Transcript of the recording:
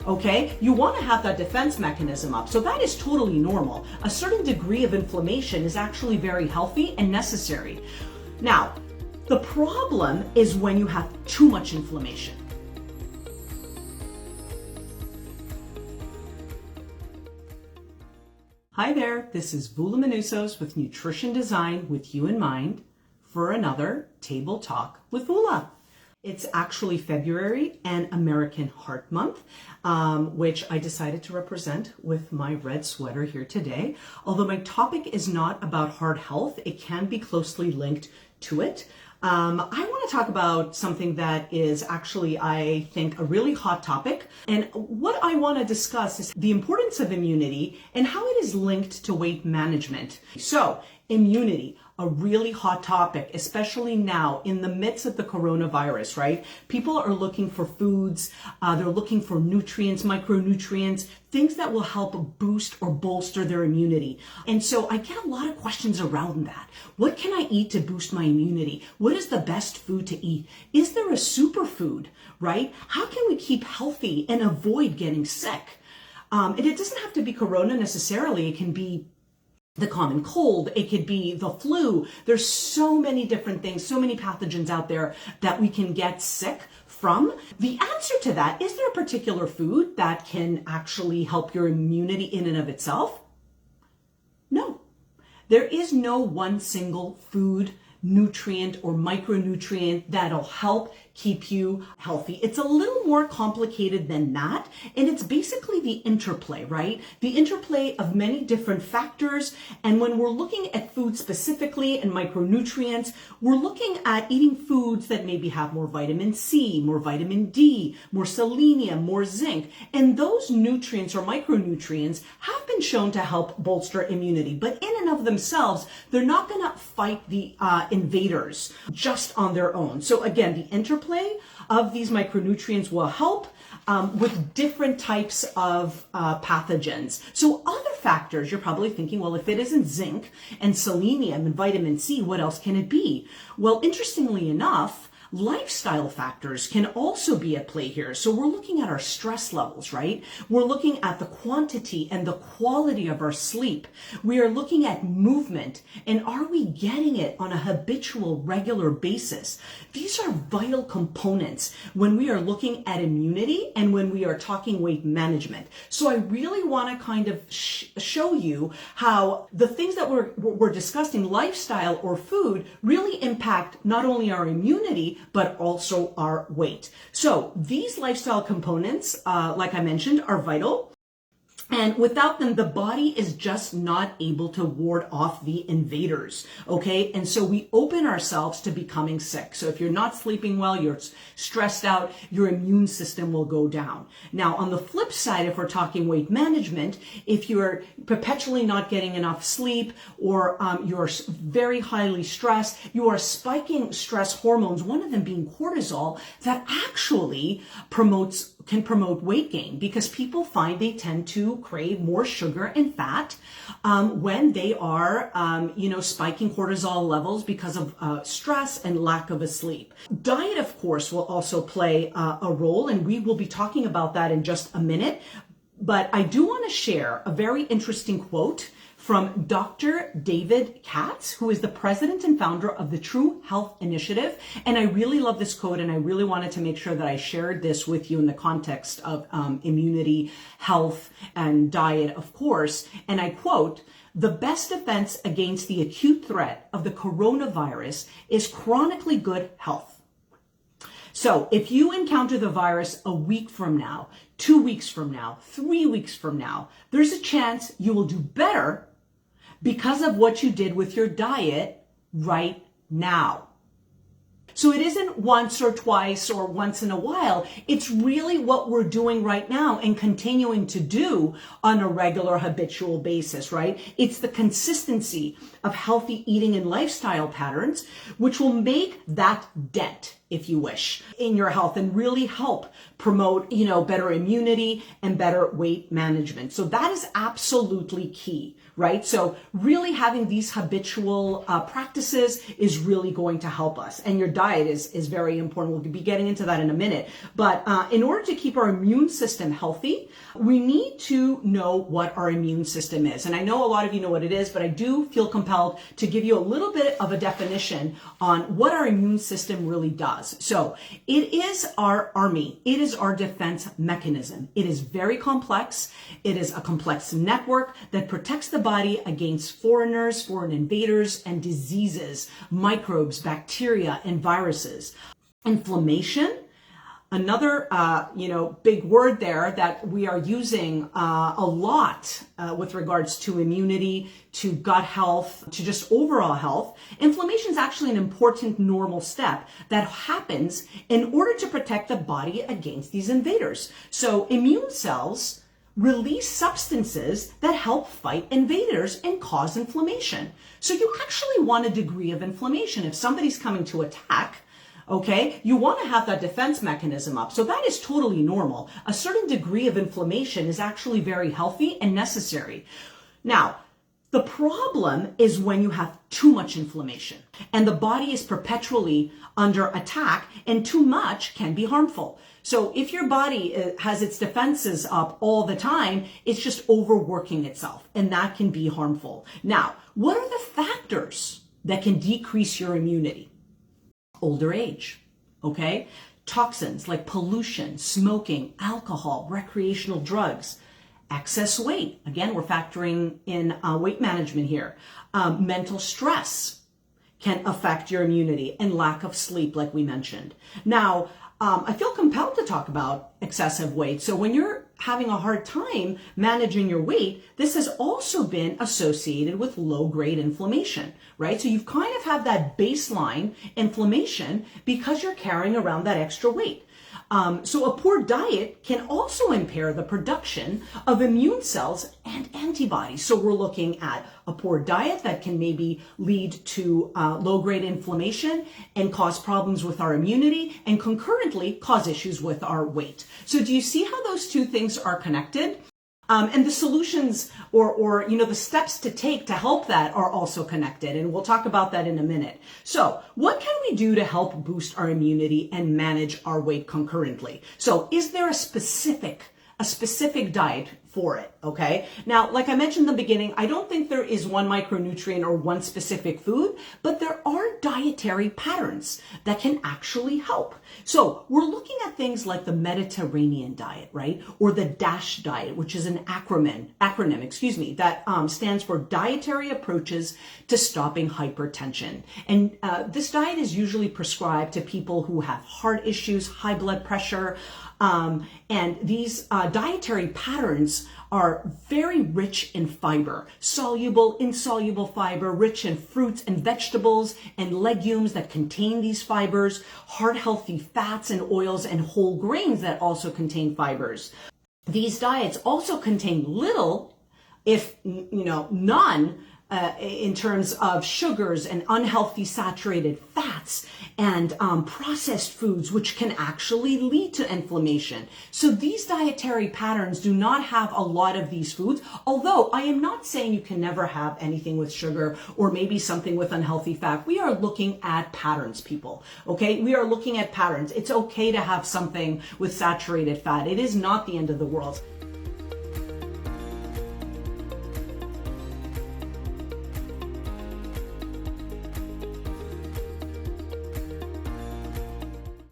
okay? You want to have that defense mechanism up. So that is totally normal. A certain degree of inflammation is actually very healthy and necessary. Now, the problem is when you have too much inflammation. Hi there, this is Voula with Nutrition Design with you in mind for another Table Talk with Voula. It's actually February and American Heart Month, which I decided to represent with my red sweater here today. Although my topic is not about heart health, it can be closely linked to it. I want to talk about something that is actually, I think, a really hot topic. And what I want to discuss is the importance of immunity and how it is linked to weight management. So, immunity, a really hot topic, especially now in the midst of the coronavirus, right? People are looking for foods, they're looking for nutrients, micronutrients, things that will help boost or bolster their immunity. And so I get a lot of questions around that. What can I eat to boost my immunity? What is the best food to eat? Is there a superfood, right? How can we keep healthy and avoid getting sick? And it doesn't have to be corona necessarily. It can be the common cold, it could be the flu. There's so many different things, so many pathogens out there that we can get sick from. The answer to that, is there a particular food that can actually help your immunity in and of itself? No. There is no one single food, nutrient or micronutrient that'll help keep you healthy. It's a little more complicated than that. And it's basically the interplay, right? The interplay of many different factors. And when we're looking at food specifically and micronutrients, we're looking at eating foods that maybe have more vitamin C, more vitamin D, more selenium, more zinc. And those nutrients or micronutrients have been shown to help bolster immunity. But in and of themselves, they're not going to fight the invaders just on their own. So again, the interplay of these micronutrients will help with different types of pathogens. So other factors, you're probably thinking, well, if it isn't zinc and selenium and vitamin C, what else can it be? Well, interestingly enough, lifestyle factors can also be at play here. So we're looking at our stress levels, right? We're looking at the quantity and the quality of our sleep. We are looking at movement, and are we getting it on a habitual, regular basis? These are vital components when we are looking at immunity and when we are talking weight management. So I really want to kind of show you how the things that we're discussing, lifestyle or food, really impact not only our immunity, but also our weight. So these lifestyle components, like I mentioned, are vital. And without them, the body is just not able to ward off the invaders, okay? And so we open ourselves to becoming sick. So if you're not sleeping well, you're stressed out, your immune system will go down. Now, on the flip side, if we're talking weight management, if you're perpetually not getting enough sleep or you're very highly stressed, you are spiking stress hormones, one of them being cortisol, that actually can promote weight gain, because people find they tend to crave more sugar and fat when they are, spiking cortisol levels because of stress and lack of a sleep. Diet, of course, will also play a role, and we will be talking about that in just a minute. But I do want to share a very interesting quote from Dr. David Katz, who is the president and founder of the True Health Initiative. And I really love this quote, and I really wanted to make sure that I shared this with you in the context of immunity, health, and diet, of course. And I quote, "The best defense against the acute threat of the coronavirus is chronically good health." So if you encounter the virus a week from now, 2 weeks from now, 3 weeks from now, there's a chance you will do better because of what you did with your diet right now. So it isn't once or twice or once in a while. It's really what we're doing right now and continuing to do on a regular habitual basis, right? It's the consistency of healthy eating and lifestyle patterns which will make that dent. if you wish, in your health and really help promote, better immunity and better weight management. So that is absolutely key, right? So really having these habitual practices is really going to help us. And your diet is very important. We'll be getting into that in a minute. But in order to keep our immune system healthy, we need to know what our immune system is. And I know a lot of you know what it is, but I do feel compelled to give you a little bit of a definition on what our immune system really does. So it is our army. It is our defense mechanism. It is very complex. It is a complex network that protects the body against foreigners, foreign invaders, and diseases, microbes, bacteria, and viruses. Inflammation, another, big word there that we are using a lot with regards to immunity, to gut health, to just overall health. Inflammation is actually an important normal step that happens in order to protect the body against these invaders. So immune cells release substances that help fight invaders and cause inflammation. So you actually want a degree of inflammation. If somebody's coming to attack, okay, you want to have that defense mechanism up. So that is totally normal. A certain degree of inflammation is actually very healthy and necessary. Now, the problem is when you have too much inflammation and the body is perpetually under attack, and too much can be harmful. So if your body has its defenses up all the time, it's just overworking itself, and that can be harmful. Now, what are the factors that can decrease your immunity? Older age, okay? Toxins like pollution, smoking, alcohol, recreational drugs, excess weight. Again, we're factoring in weight management here. Mental stress can affect your immunity, and lack of sleep, like we mentioned. Now, I feel compelled to talk about excessive weight. So when you're having a hard time managing your weight, this has also been associated with low-grade inflammation, right? So you've kind of have that baseline inflammation because you're carrying around that extra weight. So a poor diet can also impair the production of immune cells and antibodies. So we're looking at a poor diet that can maybe lead to low-grade inflammation and cause problems with our immunity, and concurrently cause issues with our weight. So do you see how those two things are connected? And the solutions or the steps to take to help that are also connected. And we'll talk about that in a minute. So what can we do to help boost our immunity and manage our weight concurrently? So is there a specific diet for it, okay? Now, like I mentioned in the beginning, I don't think there is one micronutrient or one specific food, but there are dietary patterns that can actually help. So we're looking at things like the Mediterranean diet, right? Or the DASH diet, which is an acronym, that stands for Dietary Approaches to Stopping Hypertension. And this diet is usually prescribed to people who have heart issues, high blood pressure, and these dietary patterns are very rich in fiber, soluble, insoluble fiber, rich in fruits and vegetables and legumes that contain these fibers, heart-healthy fats and oils, and whole grains that also contain fibers. These diets also contain little, if none, in terms of sugars and unhealthy saturated fats and processed foods, which can actually lead to inflammation. So these dietary patterns do not have a lot of these foods, although I am not saying you can never have anything with sugar or maybe something with unhealthy fat. We are looking at patterns, people, okay? We are looking at patterns. It's okay to have something with saturated fat. It is not the end of the world.